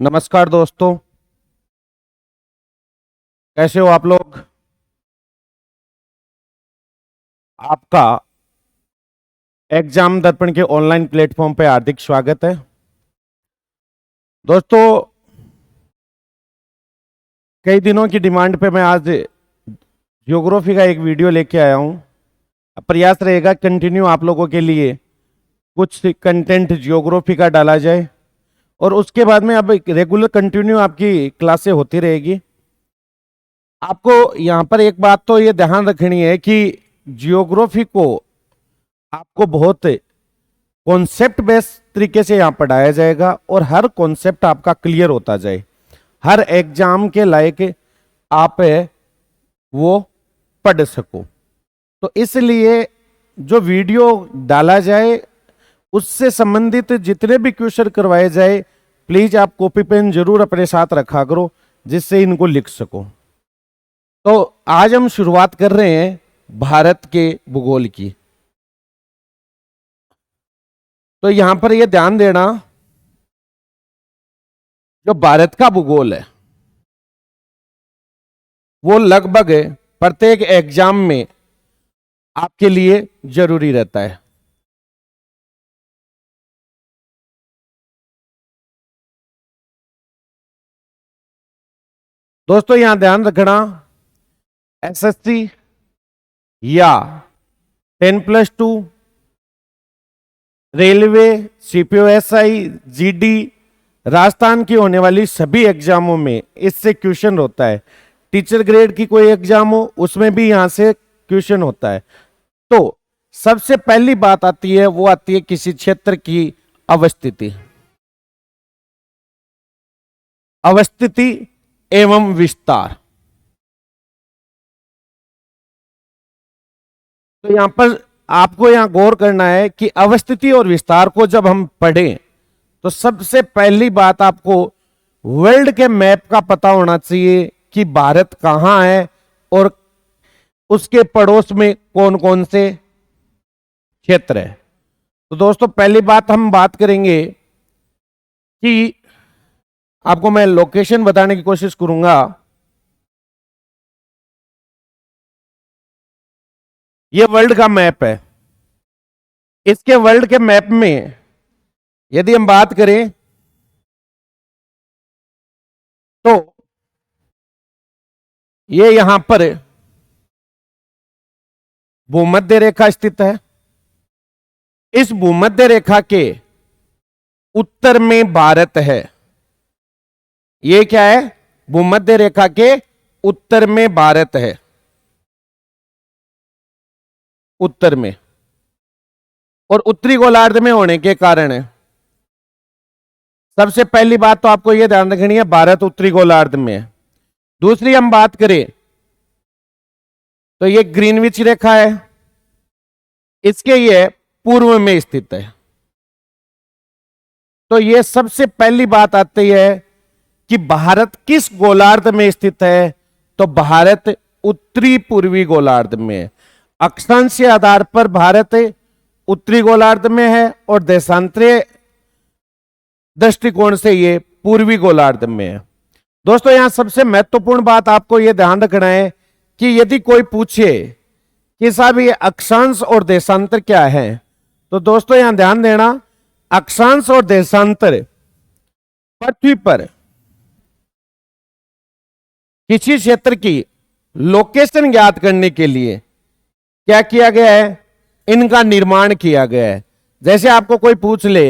नमस्कार दोस्तों। कैसे हो आप लोग। आपका एग्जाम दर्पण के ऑनलाइन प्लेटफॉर्म पे हार्दिक स्वागत है। दोस्तों, कई दिनों की डिमांड पे मैं आज ज्योग्राफी का एक वीडियो लेके आया हूं। प्रयास रहेगा कंटिन्यू आप लोगों के लिए कुछ कंटेंट ज्योग्राफी का डाला जाए और उसके बाद में अब रेगुलर कंटिन्यू आपकी क्लासें होती रहेगी। आपको यहाँ पर एक बात तो ये ध्यान रखनी है कि जियोग्राफी को आपको बहुत कॉन्सेप्ट बेस्ड तरीके से यहाँ पढ़ाया जाएगा और हर कॉन्सेप्ट आपका क्लियर होता जाए, हर एग्जाम के लायक आप वो पढ़ सको। तो इसलिए जो वीडियो डाला जाए उससे संबंधित जितने भी क्वेश्चन करवाए जाए, प्लीज आप कॉपी पेन जरूर अपने साथ रखा करो जिससे इनको लिख सको। तो आज हम शुरुआत कर रहे हैं भारत के भूगोल की। तो यहां पर यह ध्यान देना, जो भारत का भूगोल है वो लगभग प्रत्येक एग्जाम में आपके लिए जरूरी रहता है। दोस्तों यहां ध्यान रखना, एसएससी या 10+2, रेलवे, सीपीओएसआई, जीडी, राजस्थान की होने वाली सभी एग्जामों में इससे क्वेश्चन होता है। टीचर ग्रेड की कोई एग्जाम हो उसमें भी यहां से क्वेश्चन होता है। तो सबसे पहली बात आती है, वो आती है किसी क्षेत्र की अवस्थिति, अवस्थिति एवं विस्तार। तो यहां पर आपको यहां गौर करना है कि अवस्थिति और विस्तार को जब हम पढ़ें तो सबसे पहली बात आपको वर्ल्ड के मैप का पता होना चाहिए कि भारत कहां है और उसके पड़ोस में कौन कौन से क्षेत्र है। तो दोस्तों पहली बात हम बात करेंगे कि आपको मैं लोकेशन बताने की कोशिश करूंगा। ये वर्ल्ड का मैप है। इसके वर्ल्ड के मैप में यदि हम बात करें तो ये यहां पर भूमध्य रेखा स्थित है। इस भूमध्य रेखा के उत्तर में भारत है। ये क्या है? भूमध्य रेखा के उत्तर में भारत है, उत्तर में, और उत्तरी गोलार्ध में होने के कारण सबसे पहली बात तो आपको यह ध्यान रखनी है, भारत उत्तरी गोलार्ध में है। दूसरी हम बात करें तो यह ग्रीनविच रेखा है, इसके ये पूर्व में स्थित है। तो यह सबसे पहली बात आती है कि भारत किस गोलार्ध में स्थित है। तो भारत उत्तरी पूर्वी गोलार्ध में है। अक्षांश के आधार पर भारत उत्तरी गोलार्ध में है और देशांतरीय दृष्टिकोण से ये पूर्वी गोलार्ध में है। दोस्तों यहां सबसे महत्वपूर्ण बात आपको यह ध्यान रखना है कि यदि कोई पूछे कि साहब ये अक्षांश और देशांतर क्या है, तो दोस्तों यहां ध्यान देना, अक्षांश और देशांतर पृथ्वी पर किसी क्षेत्र की लोकेशन ज्ञात करने के लिए क्या किया गया है, इनका निर्माण किया गया है। जैसे आपको कोई पूछ ले,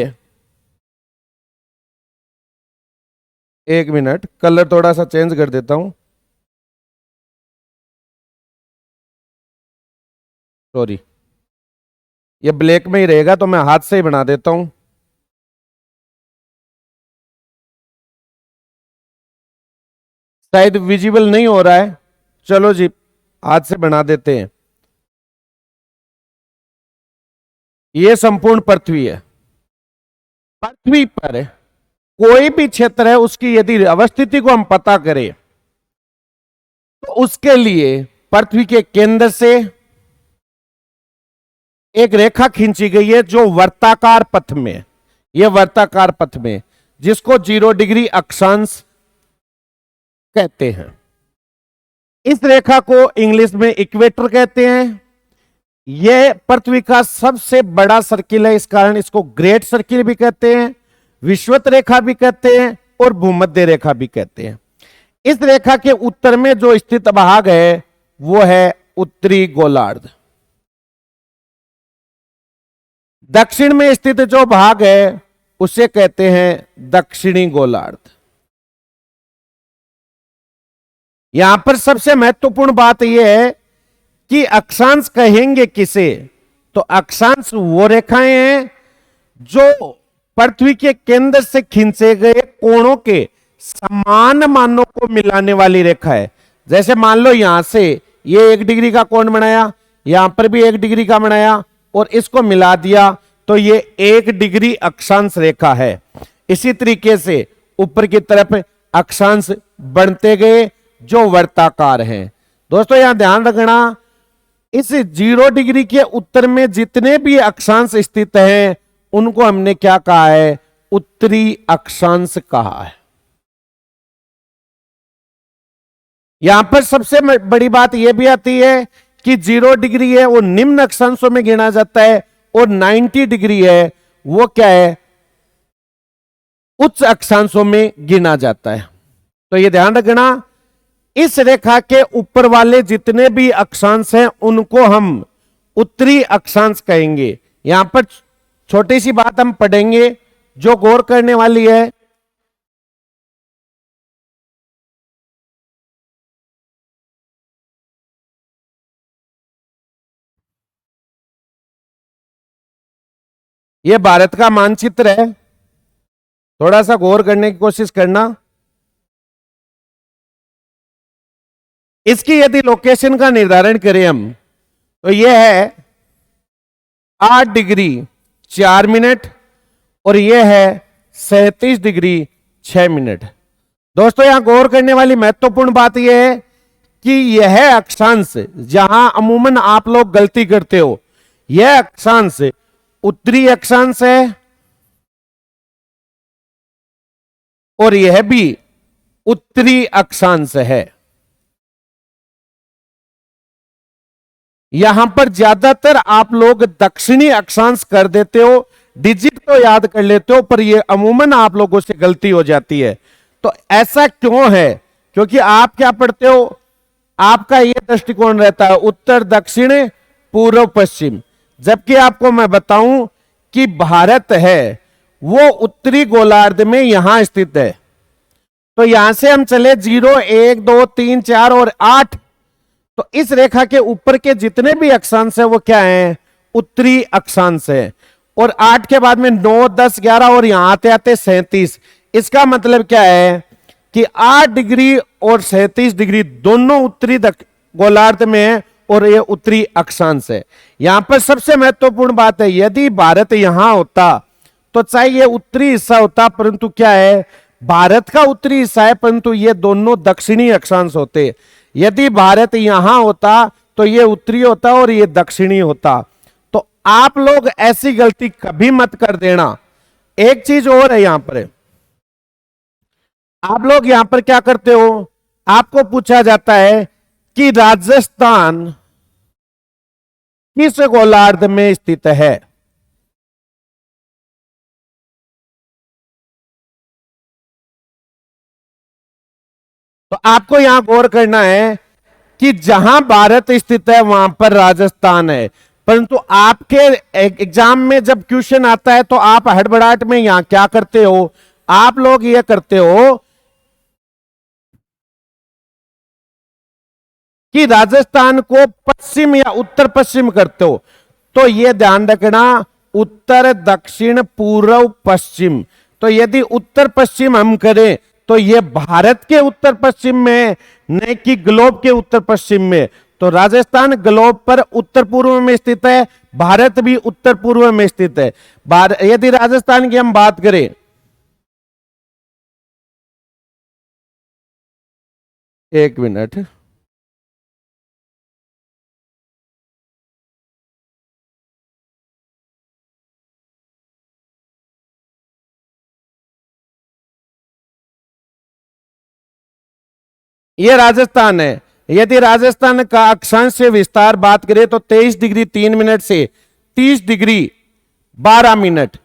एक मिनट कलर थोड़ा सा चेंज कर देता हूं, सॉरी, ये ब्लैक में ही रहेगा तो मैं हाथ से ही बना देता हूं। शायद विजिबल नहीं हो रहा है, चलो जी हाथ से बना देते हैं। यह संपूर्ण पृथ्वी है। पृथ्वी पर कोई भी क्षेत्र है उसकी यदि अवस्थिति को हम पता करें तो उसके लिए पृथ्वी के केंद्र से एक रेखा खींची गई है जो वर्ताकार पथ में, यह वर्ताकार पथ में जिसको 0 डिग्री अक्षांश कहते हैं। इस रेखा को इंग्लिश में इक्वेटर कहते हैं। यह पृथ्वी का सबसे बड़ा सर्किल है, इस कारण इसको ग्रेट सर्किल भी कहते हैं, विषुवत रेखा भी कहते हैं और भूमध्य रेखा भी कहते हैं। इस रेखा के उत्तर में जो स्थित भाग है वो है उत्तरी गोलार्ध। दक्षिण में स्थित जो भाग है उसे कहते हैं दक्षिणी गोलार्ध। यहां पर सबसे महत्वपूर्ण बात यह है कि अक्षांश कहेंगे किसे, तो अक्षांश वो रेखाएं हैं जो पृथ्वी के केंद्र से खींचे गए कोणों के समान मानों को मिलाने वाली रेखा है। जैसे मान लो यहां से ये 1 डिग्री का कोण बनाया, यहां पर भी 1 डिग्री का बनाया और इसको मिला दिया तो ये 1 डिग्री अक्षांश रेखा है। इसी तरीके से ऊपर की तरफ अक्षांश बनते गए जो वर्ताकार हैं। दोस्तों यहां ध्यान रखना, इस 0 डिग्री के उत्तर में जितने भी अक्षांश स्थित हैं उनको हमने क्या कहा है, उत्तरी अक्षांश कहा है। यहां पर सबसे बड़ी बात यह भी आती है कि 0 डिग्री है वो निम्न अक्षांशों में गिना जाता है और 90 डिग्री है वो क्या है, उच्च अक्षांशों में गिना जाता है। तो यह ध्यान रखना, इस रेखा के ऊपर वाले जितने भी अक्षांश हैं उनको हम उत्तरी अक्षांश कहेंगे। यहां पर छोटी सी बात हम पढ़ेंगे जो गौर करने वाली है। यह भारत का मानचित्र है, थोड़ा सा गौर करने की कोशिश करना। इसकी यदि लोकेशन का निर्धारण करें हम तो यह है 8 डिग्री 4 मिनट और यह है 37 डिग्री 6 मिनट। दोस्तों यहां गौर करने वाली महत्वपूर्ण बात यह है कि यह अक्षांश जहां अमूमन आप लोग गलती करते हो, यह अक्षांश उत्तरी अक्षांश है और यह भी उत्तरी अक्षांश है। यहां पर ज्यादातर आप लोग दक्षिणी अक्षांश कर देते हो, डिजिट तो याद कर लेते हो पर यह अमूमन आप लोगों से गलती हो जाती है। तो ऐसा क्यों है, क्योंकि आप क्या पढ़ते हो, आपका यह दृष्टिकोण रहता है उत्तर दक्षिण पूर्व पश्चिम, जबकि आपको मैं बताऊं कि भारत है वो उत्तरी गोलार्ध में यहां स्थित है। तो यहां से हम चले 0 1 2 3 4 और 8, तो इस रेखा के ऊपर के जितने भी अक्षांश है वो क्या है, उत्तरी अक्षांश है। और 8 के बाद में 9 10 11 और यहां आते आते 37। इसका मतलब क्या है कि 8 डिग्री और 37 डिग्री दोनों उत्तरी गोलार्ध में है और ये उत्तरी अक्षांश है। यहां पर सबसे महत्वपूर्ण बात है, यदि भारत यहां होता तो चाहे ये उत्तरी हिस्सा होता, परंतु क्या है, भारत का उत्तरी हिस्सा है परंतु ये दोनों दक्षिणी अक्षांश होते। यदि भारत यहां होता तो ये उत्तरी होता और ये दक्षिणी होता। तो आप लोग ऐसी गलती कभी मत कर देना। एक चीज और है, यहां पर आप लोग यहां पर क्या करते हो, आपको पूछा जाता है कि राजस्थान किस गोलार्ध में स्थित है। तो आपको यहां गौर करना है कि जहां भारत स्थित है वहां पर राजस्थान है, परंतु आपके एग्जाम में जब क्वेश्चन आता है तो आप हड़बड़ाहट में यहां क्या करते हो, आप लोग ये करते हो कि राजस्थान को पश्चिम या उत्तर पश्चिम करते हो। तो यह ध्यान रखना, उत्तर दक्षिण पूर्व पश्चिम। तो यदि उत्तर पश्चिम हम करें तो यह भारत के उत्तर पश्चिम में, न कि ग्लोब के उत्तर पश्चिम में। तो राजस्थान ग्लोब पर उत्तर पूर्व में स्थित है, भारत भी उत्तर पूर्व में स्थित है। यदि राजस्थान की हम बात करें, एक मिनट, ये राजस्थान है। यदि राजस्थान का अक्षांश विस्तार बात करें तो 23 डिग्री 3 मिनट से 30 डिग्री 12 मिनट।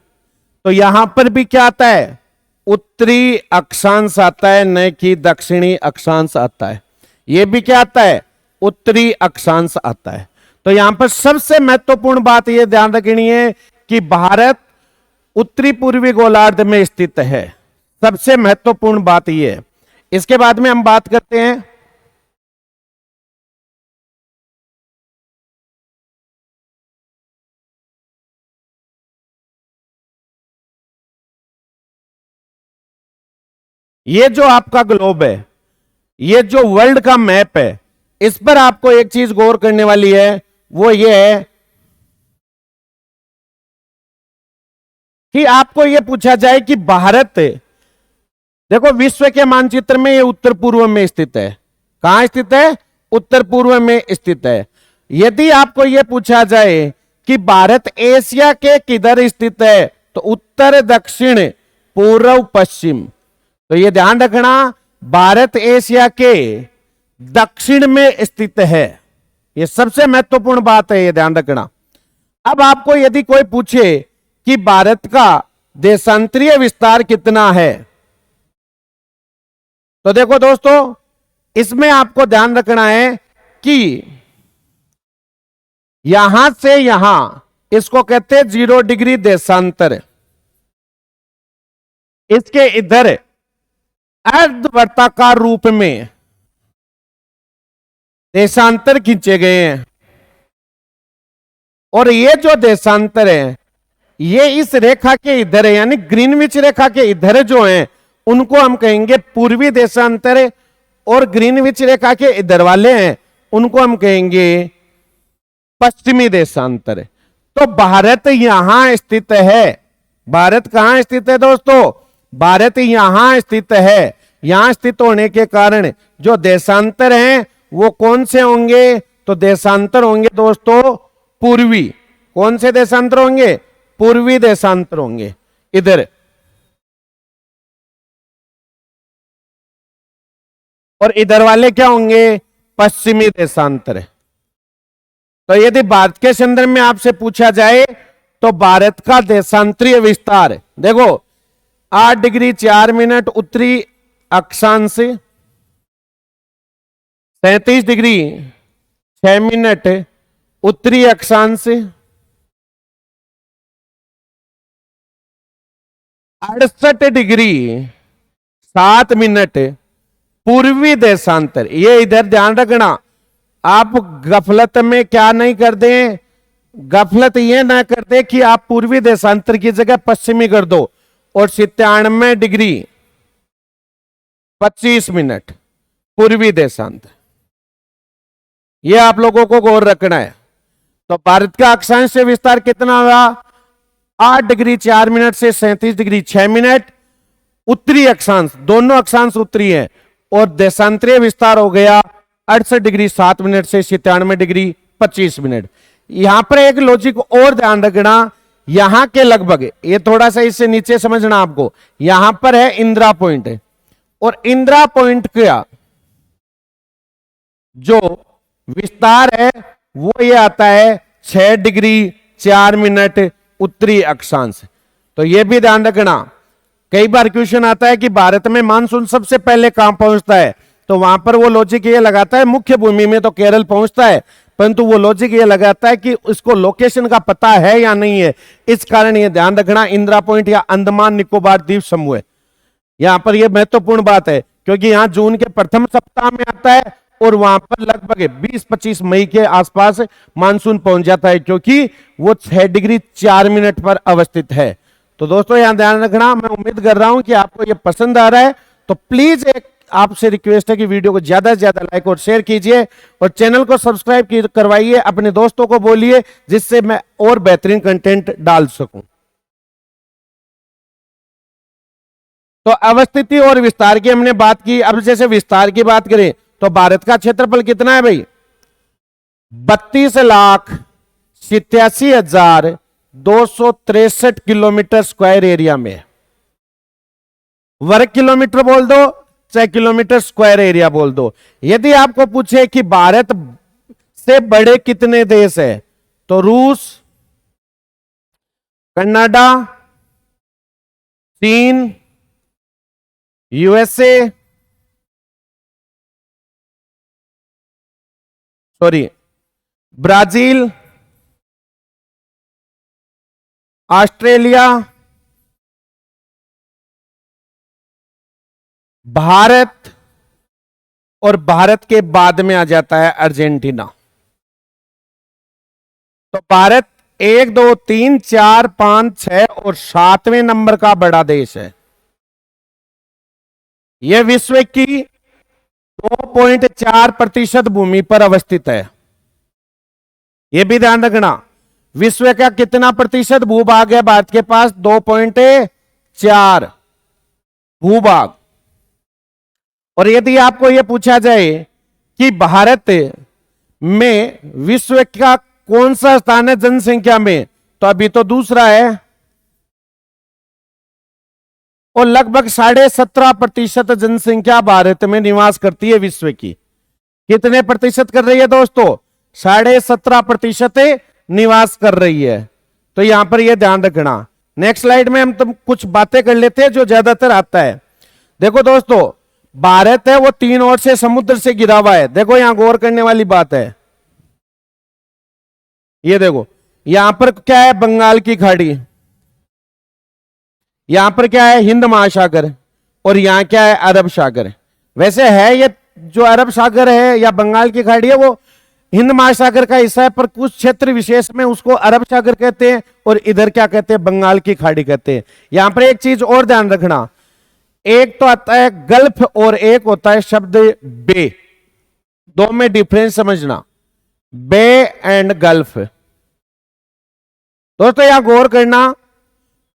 तो यहां पर भी क्या आता है, उत्तरी अक्षांश आता है, न कि दक्षिणी अक्षांश आता है। यह भी क्या आता है, उत्तरी अक्षांश आता है। तो यहां पर सबसे महत्वपूर्ण बात यह ध्यान रखनी है कि भारत उत्तरी पूर्वी गोलार्ध में स्थित है। सबसे महत्वपूर्ण बात यह है। इसके बाद में हम बात करते हैं ये जो आपका ग्लोब है, ये जो वर्ल्ड का मैप है, इस पर आपको एक चीज गौर करने वाली है, वो ये है कि आपको यह पूछा जाए कि भारत, देखो विश्व के मानचित्र में ये उत्तर पूर्व में स्थित है। कहां स्थित है, उत्तर पूर्व में स्थित है। यदि आपको यह पूछा जाए कि भारत एशिया के किधर स्थित है, तो उत्तर दक्षिण पूर्व पश्चिम। तो यह ध्यान रखना, भारत एशिया के दक्षिण में स्थित है। यह सबसे महत्वपूर्ण बात है, यह ध्यान रखना। अब आपको यदि कोई पूछे कि भारत का देशांतरीय विस्तार कितना है, तो देखो दोस्तों, इसमें आपको ध्यान रखना है कि यहां से यहां, इसको कहते हैं 0 डिग्री देशांतर। इसके इधर अर्धवृत्ताकार रूप में देशांतर खींचे गए हैं। और ये जो देशांतर है, ये इस रेखा के इधर है, यानी ग्रीनविच रेखा के इधर जो है, उनको हम कहेंगे पूर्वी देशांतर। और ग्रीनविच रेखा के इधर वाले हैं, उनको हम कहेंगे पश्चिमी देशांतर। तो भारत यहां स्थित है। भारत कहां स्थित है दोस्तों, भारत यहां स्थित है। यहां स्थित होने के कारण जो देशांतर हैं वो कौन से होंगे, तो देशांतर होंगे दोस्तों पूर्वी। कौन से देशांतर होंगे, पूर्वी देशांतर होंगे इधर। और इधर वाले क्या होंगे, पश्चिमी देशांतर। तो यदि भारत के संदर्भ में आपसे पूछा जाए तो भारत का देशांतरीय विस्तार देखो, 8 डिग्री 4 मिनट उत्तरी अक्षांश, 37 डिग्री 6 मिनट उत्तरी अक्षांश, 68 डिग्री 7 मिनट पूर्वी देशांतर। ये इधर ध्यान रखना, आप गफलत में क्या नहीं कर दें, गफलत ये ना कर दे कि आप पूर्वी देशांतर की जगह पश्चिमी कर दो। और 97 डिग्री 25 मिनट पूर्वी देशांतर, ये आप लोगों को गौर रखना है। तो भारत का अक्षांश से विस्तार कितना हुआ, 8 डिग्री 4 मिनट से 37 डिग्री 6 मिनट उत्तरी अक्षांश, दोनों अक्षांश उत्तरी है। और देशांतरीय विस्तार हो गया 68 डिग्री 7 मिनट से 97 डिग्री 25 मिनट। यहां पर एक लॉजिक और ध्यान रखना, यहां के लगभग, ये थोड़ा सा इससे नीचे समझना आपको, यहां पर है इंदिरा पॉइंट है। और इंदिरा पॉइंट का जो विस्तार है वो ये आता है 6 डिग्री 4 मिनट उत्तरी अक्षांश। तो ये भी ध्यान रखना, कई बार क्वेश्चन आता है कि भारत में मानसून सबसे पहले कहां पहुंचता है, तो वहां पर वो लॉजिक ये लगाता है, मुख्य भूमि में तो केरल पहुंचता है, परंतु वो लॉजिक ये लगाता है कि उसको लोकेशन का पता है या नहीं है। इस कारण ये ध्यान रखना, इंदिरा पॉइंट या अंडमान निकोबार द्वीप समूह है। यहां पर यह महत्वपूर्ण बात है, क्योंकि यहां जून के प्रथम सप्ताह में आता है और वहां पर लगभग 20-25 मई के आसपास मानसून पहुंच जाता है, क्योंकि वो 6 डिग्री 4 मिनट पर अवस्थित है। तो दोस्तों यहां ध्यान रखना, मैं उम्मीद कर रहा हूं कि आपको ये पसंद आ रहा है। तो प्लीज एक आपसे रिक्वेस्ट है कि वीडियो को ज्यादा से ज्यादा लाइक और शेयर कीजिए और चैनल को सब्सक्राइब करवाइए, अपने दोस्तों को बोलिए, जिससे मैं और बेहतरीन कंटेंट डाल सकूं। तो अवस्थिति और विस्तार की हमने बात की। अब जैसे विस्तार की बात करें तो भारत का क्षेत्रफल कितना है भाई, 32,87,263 किलोमीटर स्क्वायर एरिया में। वर्ग किलोमीटर बोल दो चाहे किलोमीटर स्क्वायर एरिया बोल दो। यदि आपको पूछे कि भारत से बड़े कितने देश है, तो रूस, कनाडा, चीन, USA, sorry Brazil, Australia, Bharat, और भारत के बाद में आ जाता है अर्जेंटीना। तो भारत 1, 2, 3, 4, 5, 6 और 7वें नंबर का बड़ा देश है। यह विश्व की 2.4% भूमि पर अवस्थित है। यह भी ध्यान रखना, विश्व का कितना प्रतिशत भूभाग है भारत के पास? 2.4 भूभाग। और यदि आपको यह पूछा जाए कि भारत में विश्व का कौन सा स्थान है जनसंख्या में, तो अभी तो दूसरा है, और लगभग 17.5% जनसंख्या भारत में निवास करती है विश्व की। कितने प्रतिशत कर रही है दोस्तों? 17.5% निवास कर रही है। तो यहां पर यह ध्यान रखना। नेक्स्ट स्लाइड में हम तुम कुछ बातें कर लेते हैं जो ज्यादातर आता है। देखो दोस्तों, भारत है वो 3 ओर से समुद्र से घिरा हुआ है। देखो यहां गौर करने वाली बात है, ये देखो यहां पर क्या है? बंगाल की खाड़ी, यहां पर क्या है? हिंद महासागर, और यहां क्या है? अरब सागर। वैसे है ये जो अरब सागर है या बंगाल की खाड़ी है वो हिंद महासागर का हिस्सा है, पर कुछ क्षेत्र विशेष में उसको अरब सागर कहते हैं और इधर क्या कहते हैं? बंगाल की खाड़ी कहते हैं। यहां पर एक चीज और ध्यान रखना, एक तो आता है गल्फ और एक होता है शब्द बे। दो में डिफरेंस समझना, बे एंड गल्फ। दोस्तों यहां गौर करना,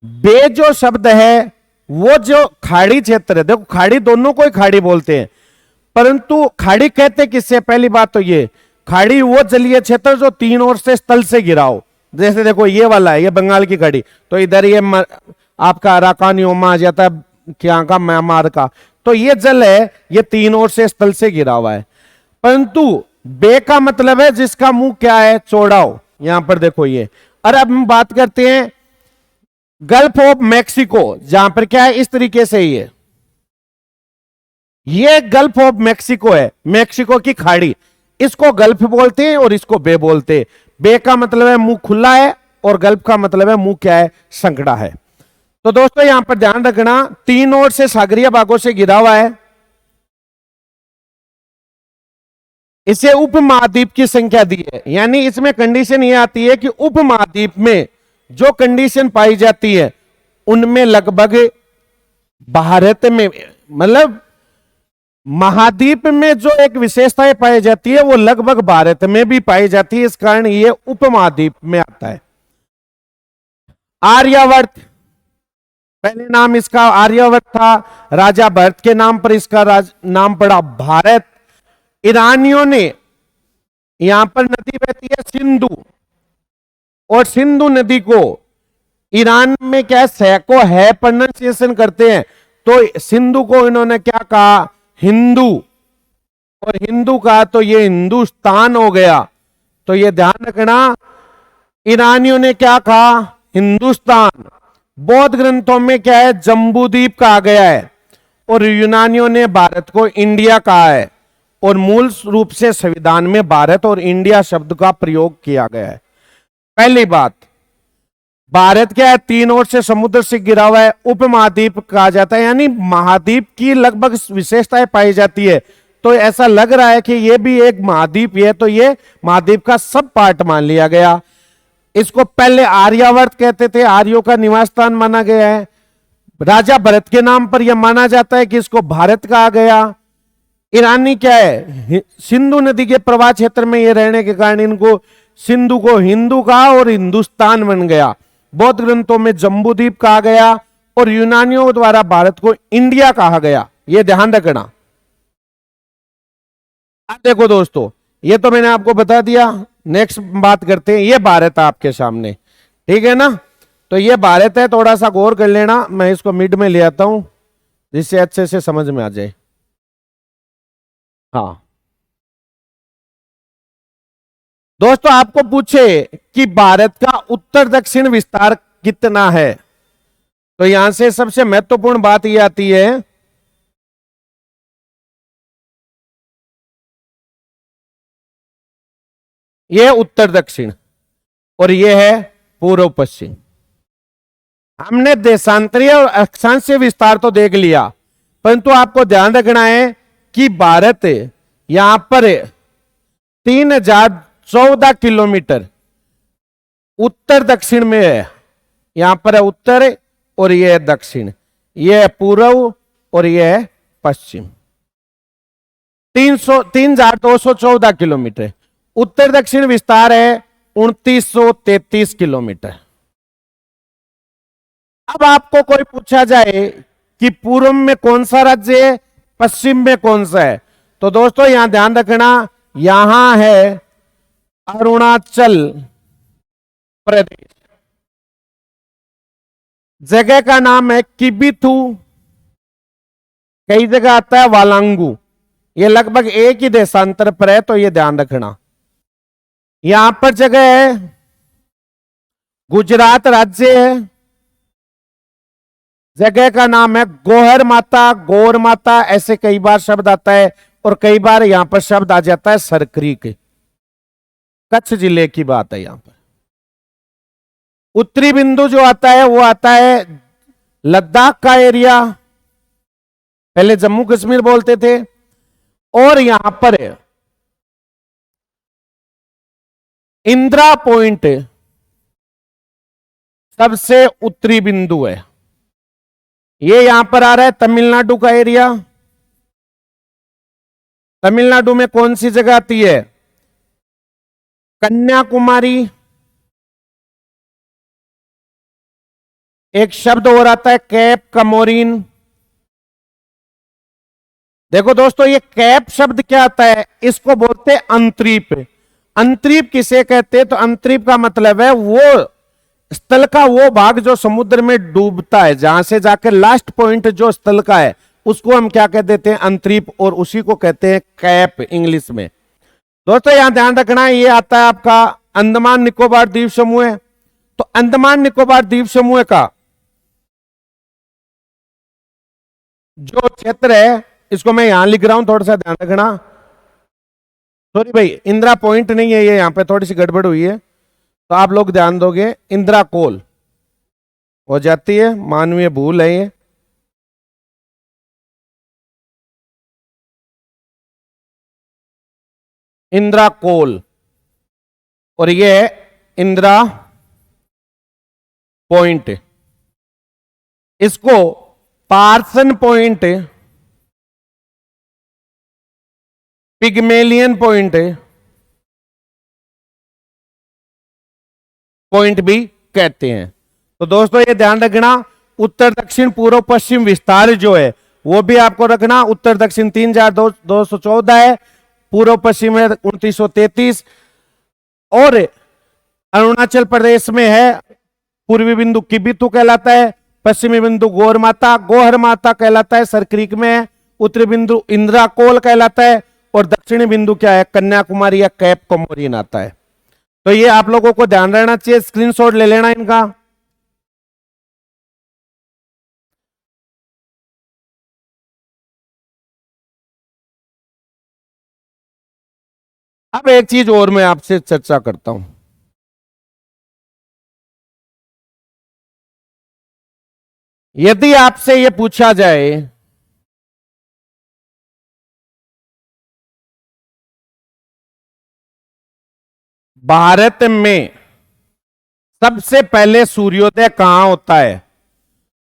बे जो शब्द है वो जो खाड़ी क्षेत्र है, देखो खाड़ी दोनों को ही खाड़ी बोलते हैं, परंतु खाड़ी कहते किससे? पहली बात तो ये खाड़ी वो जलीय क्षेत्र जो 3 ओर से स्थल से घिरा हो। जैसे देखो ये वाला है, ये बंगाल की खाड़ी, तो इधर ये आपका अराकानियोमा आ जाता है, क्या का? म्यांमार का। तो ये जल है ये 3 ओर से स्थल से घिरा हुआ है। परंतु बे का मतलब है जिसका मुंह क्या है? चौड़ा हो। यहां पर देखो ये। और अब हम बात करते हैं गल्फ ऑफ मैक्सिको, जहां पर क्या है? इस तरीके से ये गल्फ ऑफ मैक्सिको है, मैक्सिको की खाड़ी। इसको गल्फ बोलते हैं और इसको बे बोलते हैं। बे का मतलब है मुंह खुला है और गल्फ का मतलब है मुंह क्या है? संकड़ा है। तो दोस्तों यहां पर ध्यान रखना, 3 ओर से सागरीय भागों से घिरा हुआ है। इसे उपमहाद्वीप की संख्या दी है, यानी इसमें कंडीशन ये आती है कि उपमहाद्वीप में जो कंडीशन पाई जाती है उनमें लगभग भारत में, मतलब महाद्वीप में जो एक विशेषताएं पाई जाती है वो लगभग भारत में भी पाई जाती है। इस कारण ये उपमहाद्वीप में आता है। आर्यावर्त, पहले नाम इसका आर्यावर्त था, राजा भरत के नाम पर इसका नाम पड़ा भारत। ईरानियों ने, यहां पर नदी बहती है सिंधु, और सिंधु नदी को ईरान में क्या सैको है प्रोनाउंसिएशन करते हैं, तो सिंधु को इन्होंने क्या कहा? हिंदू, और हिंदू का तो ये हिंदुस्तान हो गया। तो ये ध्यान रखना, ईरानियों ने क्या कहा? हिंदुस्तान। बौद्ध ग्रंथों में क्या है? जम्बूद्वीप कहा गया है, और यूनानियों ने भारत को इंडिया कहा है, और मूल रूप से संविधान में भारत और इंडिया शब्द का प्रयोग किया गया है। पहली बात, भारत क्या है? 3 ओर से समुद्र से घिरा हुआ है, उपमहाद्वीप कहा जाता है, यानी महाद्वीप की लगभग विशेषताएं पाई जाती है। तो ऐसा लग रहा है कि यह भी एक महाद्वीप है, तो यह महाद्वीप का सब पार्ट मान लिया गया। इसको पहले आर्यावर्त कहते थे, आर्यों का निवास स्थान माना गया है। राजा भरत के नाम पर यह माना जाता है कि इसको भारत कहा गया। ईरानी क्या है? सिंधु नदी के प्रवाह क्षेत्र में ये रहने के कारण इनको सिंधु को हिंदू कहा और हिंदुस्तान बन गया। बौद्ध ग्रंथों में जम्बूद्वीप कहा गया, और यूनानियों द्वारा भारत को इंडिया कहा गया। यह ध्यान रखना। अब देखो दोस्तों, ये तो मैंने आपको बता दिया। नेक्स्ट बात करते हैं, ये भारत है आपके सामने, ठीक है ना? तो ये भारत है, थोड़ा सा गौर कर लेना। मैं इसको मिड में ले आता हूं जिससे अच्छे से समझ में आ जाए। हाँ दोस्तों, आपको पूछे कि भारत का उत्तर दक्षिण विस्तार कितना है, तो यहां से सबसे महत्वपूर्ण बात यह आती है, यह उत्तर दक्षिण और यह है पूर्व पश्चिम। हमने देशांतरीय और अक्षांशीय विस्तार तो देख लिया, परंतु आपको ध्यान रखना है कि भारत यहां पर 3014 किलोमीटर उत्तर दक्षिण में है। यहां पर है उत्तर और यह है दक्षिण, यह है पूर्व और यह है पश्चिम। 3214 किलोमीटर उत्तर दक्षिण विस्तार है, 2933 किलोमीटर। अब आपको कोई पूछा जाए कि पूर्व में कौन सा राज्य है, पश्चिम में कौन सा है, तो दोस्तों यहां ध्यान रखना, यहां है अरुणाचल प्रदेश। जगह का नाम है किबिथु, कई जगह आता है वालांगू। ये लगभग एक ही देशांतर पर है, तो ये ध्यान रखना। यहां पर जगह है गुजरात राज्य है, जगह का नाम है गोहर माता, गौर माता, ऐसे कई बार शब्द आता है, और कई बार यहां पर शब्द आ जाता है सरक्रीक, कच्छ जिले की बात है यहां पर। उत्तरी बिंदु जो आता है वो आता है लद्दाख का एरिया, पहले जम्मू कश्मीर बोलते थे, और यहां पर इंदिरा पॉइंट सबसे उत्तरी बिंदु है। ये यहां पर आ रहा है तमिलनाडु का एरिया। तमिलनाडु में कौन सी जगह आती है, कन्याकुमारी। एक शब्द और आता है कैप कमोरिन। देखो दोस्तों, ये कैप शब्द क्या आता है, इसको बोलते हैं अंतरीप। अंतरीप किसे कहते हैं, तो अंतरीप का मतलब है वो स्थल का वो भाग जो समुद्र में डूबता है, जहां से जाकर लास्ट पॉइंट जो स्थल का है उसको हम क्या कह देते हैं, अंतरीप, और उसी को कहते हैं कैप इंग्लिश में। दोस्तों यहां ध्यान रखना है, ये आता है आपका अंडमान निकोबार द्वीप समूह है। तो अंडमान निकोबार द्वीप समूह का जो क्षेत्र है, इसको मैं यहां लिख रहा हूं, थोड़ा सा ध्यान रखना। सॉरी भाई, इंदिरा पॉइंट नहीं है ये, यहां पे थोड़ी सी गड़बड़ हुई है, तो आप लोग ध्यान दोगे। इंदिरा कोल हो जाती है, मानवीय भूल है ये। इंदिरा कोल, और ये है इंदिरा पॉइंट। इसको पार्सन पॉइंट, पिग्मेलियन पॉइंट भी कहते हैं। तो दोस्तों ये ध्यान रखना, उत्तर दक्षिण पूर्व पश्चिम विस्तार जो है वो भी आपको रखना। उत्तर दक्षिण 3214 है, पूर्व पश्चिम है 2933, और अरुणाचल प्रदेश में है पूर्वी बिंदु किबिथु कहलाता है, पश्चिमी बिंदु गोहर माता कहलाता है, सरक्रीक में है, उत्तरी बिंदु इंदिरा कोल कहलाता है, और दक्षिणी बिंदु क्या है, कन्याकुमारी या कैप कोमोरिन आता है। तो ये आप लोगों को ध्यान रहना चाहिए, स्क्रीनशॉट ले लेना इनका। अब एक चीज और मैं आपसे चर्चा करता हूं। यदि आपसे यह पूछा जाए भारत में सबसे पहले सूर्योदय कहां होता है,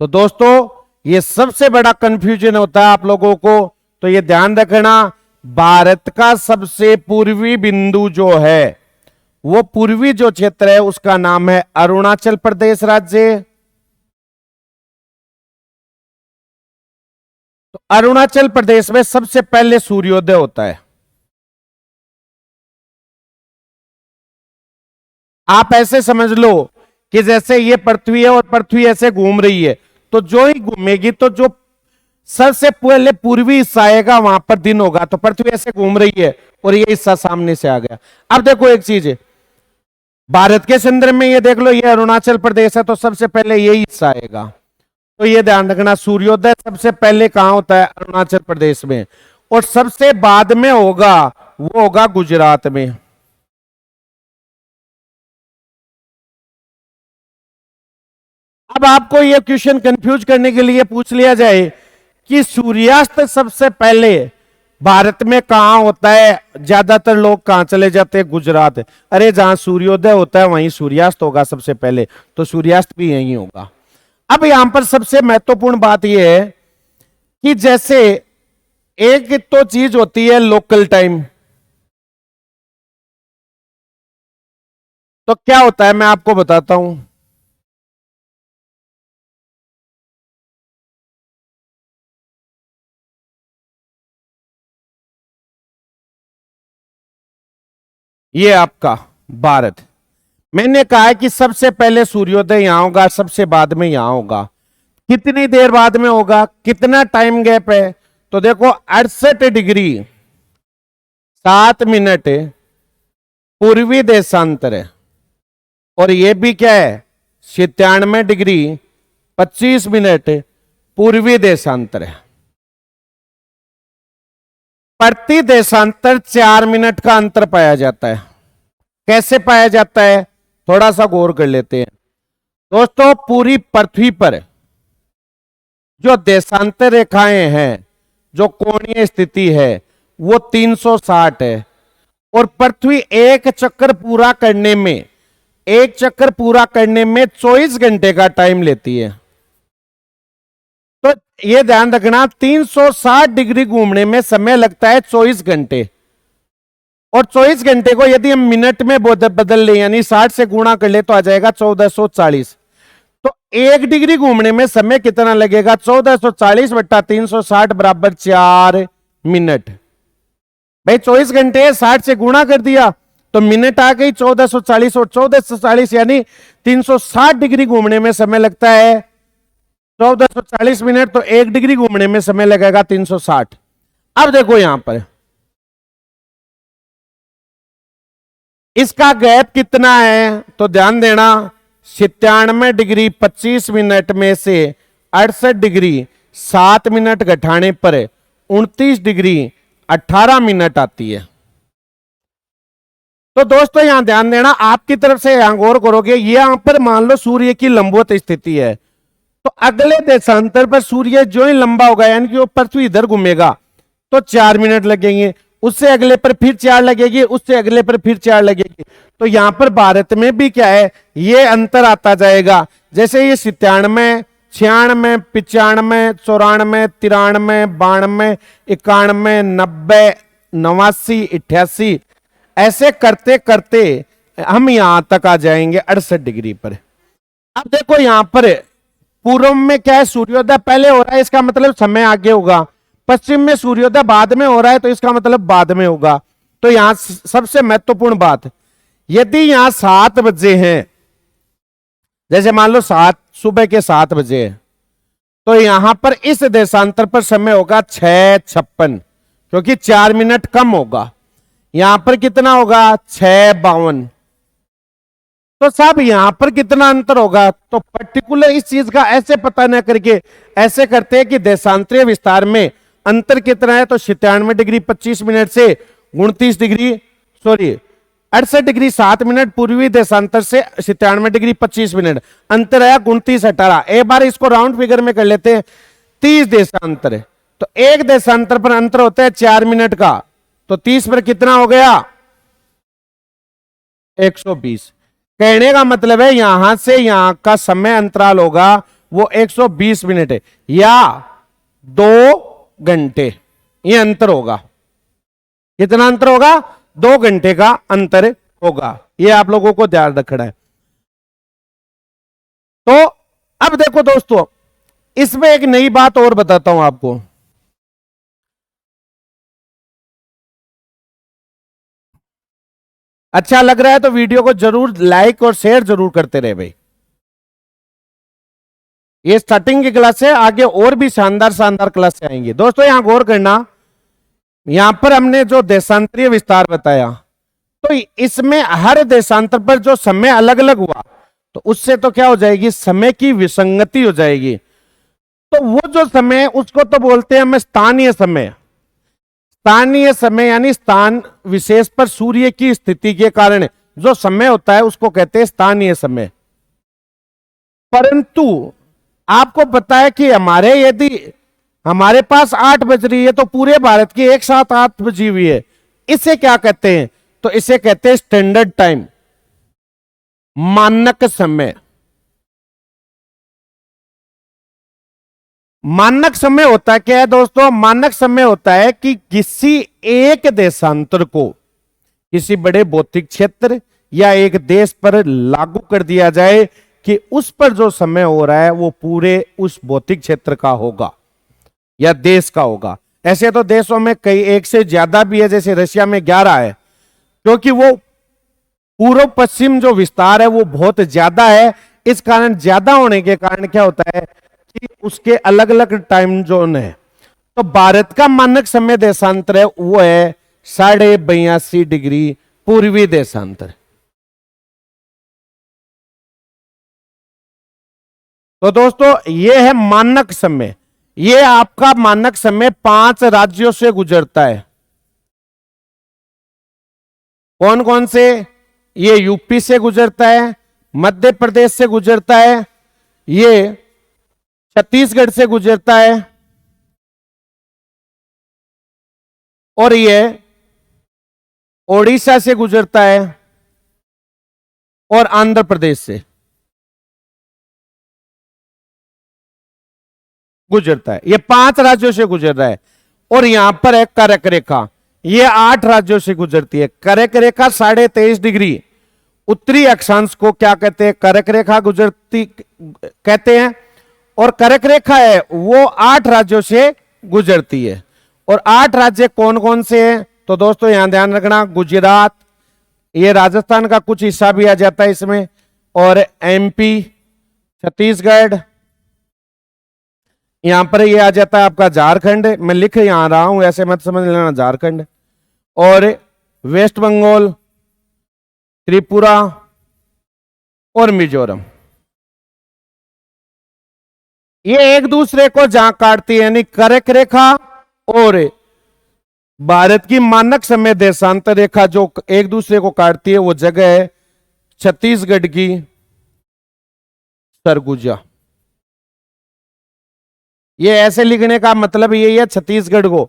तो दोस्तों ये सबसे बड़ा कंफ्यूजन होता है आप लोगों को। तो ये ध्यान रखना, भारत का सबसे पूर्वी बिंदु जो है, वो पूर्वी जो क्षेत्र है उसका नाम है अरुणाचल प्रदेश राज्य। तो अरुणाचल प्रदेश में सबसे पहले सूर्योदय होता है। आप ऐसे समझ लो कि जैसे ये पृथ्वी है और पृथ्वी ऐसे घूम रही है, तो जो ही घूमेगी तो जो सबसे पहले पूर्वी हिस्सा आएगा, वहां पर दिन होगा, तो पृथ्वी ऐसे घूम रही है और ये हिस्सा सामने से आ गया। अब देखो एक चीज है, भारत के संदर्भ में ये देख लो, ये अरुणाचल प्रदेश है, तो सबसे पहले यही हिस्सा आएगा। तो ये ध्यान रखना, सूर्योदय सबसे पहले कहां होता है? अरुणाचल प्रदेश में। और सबसे बाद में होगा वो होगा गुजरात में। अब आपको यह क्वेश्चन कंफ्यूज करने के लिए पूछ लिया जाए कि सूर्यास्त सबसे पहले भारत में कहां होता है? ज्यादातर लोग कहां चले जाते हैं? गुजरात। अरे जहां सूर्योदय होता है वहीं सूर्यास्त होगा सबसे पहले, तो सूर्यास्त भी यहीं होगा। अब यहां पर सबसे महत्वपूर्ण बात यह है कि जैसे एक तो चीज होती है लोकल टाइम, तो क्या होता है मैं आपको बताता हूं। ये आपका भारत, मैंने कहा है कि सबसे पहले सूर्योदय यहां होगा, सबसे बाद में यहां होगा। कितनी देर बाद में होगा? कितना टाइम गैप है? तो देखो 68 डिग्री 7 मिनट पूर्वी देशांतर है, और ये भी क्या है? 97 डिग्री 25 मिनट पूर्वी देशांतर है। प्रति देशांतर 4 मिनट का अंतर पाया जाता है। कैसे पाया जाता है? थोड़ा सा गौर कर लेते हैं दोस्तों। पूरी पृथ्वी पर जो देशांतर रेखाएं हैं, जो कोणीय स्थिति है, वो 360 है। और पृथ्वी एक चक्कर पूरा करने में 24 घंटे का टाइम लेती है। तो ये ध्यान रखना, 360 डिग्री घूमने में समय लगता है 24 घंटे। और 24 घंटे को यदि हम मिनट में बदल ले, यानी 60 से गुणा कर ले, तो आ जाएगा 1440। तो 1 डिग्री घूमने में समय कितना लगेगा? 1440 बट्टा 360 बराबर 4 मिनट। भाई 24 घंटे 60 से गुणा कर दिया तो मिनट आ गई 1440, और 1440 यानी 360 डिग्री घूमने में समय लगता है 1440 मिनट, तो 1 डिग्री घूमने में समय लगेगा 360। अब देखो यहां पर इसका गैप कितना है, तो ध्यान देना, 97 डिग्री 25 मिनट में से 68 डिग्री 7 मिनट घटाने पर 29 डिग्री 18 मिनट आती है। तो दोस्तों यहां ध्यान देना, आपकी तरफ से यहां गौर करोगे, यहां पर मान लो सूर्य की लंबवत स्थिति है, तो अगले देशांतर पर सूर्य जो ही लंबा होगा, यानी कि वो पृथ्वी इधर घूमेगा, तो 4 मिनट लगेंगे। उससे अगले पर फिर 4 लगेगी, उससे अगले पर फिर 4 लगेगी। तो यहां पर भारत में भी क्या है, ये अंतर आता जाएगा। जैसे ये 97 96 95 94 93 92 91 90 89 88, ऐसे करते करते हम यहां तक आ जाएंगे 68 डिग्री पर। अब देखो यहां पर पूर्व में क्या है, सूर्योदय पहले हो रहा है, इसका मतलब समय आगे होगा। पश्चिम में सूर्योदय बाद में हो रहा है, तो इसका मतलब बाद में होगा। तो यहां सबसे महत्वपूर्ण बात, यदि यहां 7 बजे हैं, जैसे मान लो सुबह के 7 बजे है, तो यहां पर इस देशांतर पर समय होगा 6:56, क्योंकि 4 मिनट कम होगा। यहां पर कितना होगा? 6:52। तो साहब यहां पर कितना अंतर होगा? तो पर्टिकुलर इस चीज का ऐसे पता न करके ऐसे करते हैं कि देशांतरीय विस्तार में अंतर कितना है, तो 97 डिग्री 25 मिनट से 68 डिग्री 7 मिनट पूर्वी देशांतर से 97 डिग्री 25 मिनट अंतर आया 29:18। एक बार इसको राउंड फिगर में कर लेते हैं, 30 देशांतर है, तो एक देशांतर पर अंतर होता है 4 मिनट का, तो 30 पर कितना हो गया? 120। कहने का मतलब है यहां से यहां का समय अंतराल होगा वो 120 मिनट है या 2 घंटे, ये अंतर होगा। कितना अंतर होगा? 2 घंटे का अंतर होगा। ये आप लोगों को ध्यान रखना है। तो अब देखो दोस्तों, इसमें एक नई बात और बताता हूं आपको। अच्छा लग रहा है तो वीडियो को जरूर लाइक और शेयर जरूर करते रहे भाई। ये स्टार्टिंग की क्लास है, आगे और भी शानदार शानदार क्लास आएंगी। दोस्तों यहां गौर करना, यहां पर हमने जो देशांतरीय विस्तार बताया, तो इसमें हर देशांतर पर जो समय अलग अलग हुआ, तो उससे तो क्या हो जाएगी, समय की विसंगति हो जाएगी। तो वो जो समय, उसको तो बोलते हैं हम स्थानीय समय। स्थानीय समय यानी स्थान विशेष पर सूर्य की स्थिति के कारण जो समय होता है उसको कहते हैं स्थानीय समय। परंतु आपको पता है कि यदि हमारे पास 8 बज रही है तो पूरे भारत की एक साथ 8 बजी हुई है, इसे क्या कहते हैं, तो इसे कहते हैं स्टैंडर्ड टाइम, मानक समय। मानक समय होता है क्या है दोस्तों, मानक समय होता है कि किसी एक देशांतर को किसी बड़े भौतिक क्षेत्र या एक देश पर लागू कर दिया जाए कि उस पर जो समय हो रहा है वो पूरे उस भौतिक क्षेत्र का होगा या देश का होगा। ऐसे तो देशों में कई एक से ज्यादा भी है, जैसे रशिया में 11 है, क्योंकि वो पूर्व पश्चिम जो विस्तार है वो बहुत ज्यादा है। इस कारण ज्यादा होने के कारण क्या होता है कि उसके अलग अलग टाइम जोन है। तो भारत का मानक समय देशांतर है वो है 82.5 डिग्री पूर्वी देशांतर। तो दोस्तों ये है मानक समय। ये आपका मानक समय 5 राज्यों से गुजरता है। कौन कौन से, ये यूपी से गुजरता है, मध्य प्रदेश से गुजरता है, ये छत्तीसगढ़ से गुजरता है, और ये ओडिशा से गुजरता है, और आंध्र प्रदेश से गुजरता है। ये 5 राज्यों से गुजर रहा है। और यहां पर है कर्क रेखा, ये 8 राज्यों से गुजरती है। कर्क रेखा 23.5 डिग्री उत्तरी अक्षांश को क्या कहते हैं, कर्क रेखा गुजरती कहते हैं। और कर्क रेखा है वो 8 राज्यों से गुजरती है। और 8 राज्य कौन कौन से हैं, तो दोस्तों यहां ध्यान रखना, गुजरात, ये राजस्थान का कुछ हिस्सा भी आ जाता है इसमें, और एमपी, छत्तीसगढ़, यहां पर ये आ जाता है आपका झारखंड, मैं लिख यहां रहा हूं ऐसे मत समझ लेना, झारखंड, और वेस्ट बंगाल, त्रिपुरा और मिजोरम। ये एक दूसरे को जहां काटती है, यानी कर्क रेखा और भारत की मानक समय देशांतर रेखा जो एक दूसरे को काटती है, वो जगह है छत्तीसगढ़ की सरगुजा। ये ऐसे लिखने का मतलब यही है छत्तीसगढ़ को,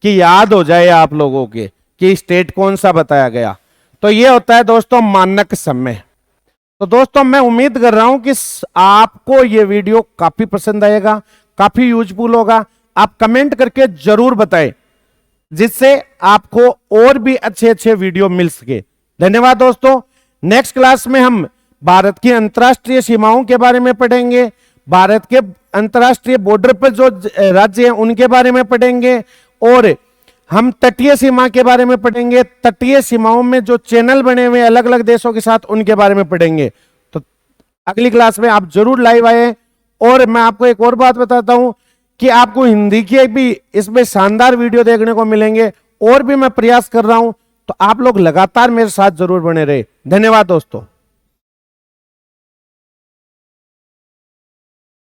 कि याद हो जाए आप लोगों के कि स्टेट कौन सा बताया गया। तो ये होता है दोस्तों मानक समय। तो दोस्तों मैं उम्मीद कर रहा हूं कि आपको ये वीडियो काफी पसंद आएगा, काफी यूजफुल होगा। आप कमेंट करके जरूर बताएं, जिससे आपको और भी अच्छे अच्छे वीडियो मिल सके। धन्यवाद दोस्तों। नेक्स्ट क्लास में हम भारत की अंतर्राष्ट्रीय सीमाओं के बारे में पढ़ेंगे, भारत के अंतर्राष्ट्रीय बॉर्डर पर जो राज्य हैं उनके बारे में पढ़ेंगे, और हम तटीय सीमा के बारे में पढ़ेंगे। तटीय सीमाओं में जो चैनल बने हुए अलग अलग देशों के साथ, उनके बारे में पढ़ेंगे। तो अगली क्लास में आप जरूर लाइव आए। और मैं आपको एक और बात बताता हूं कि आपको हिंदी की भी इसमें शानदार वीडियो देखने को मिलेंगे, और भी मैं प्रयास कर रहा हूं। तो आप लोग लगातार मेरे साथ जरूर बने रहे। धन्यवाद दोस्तों।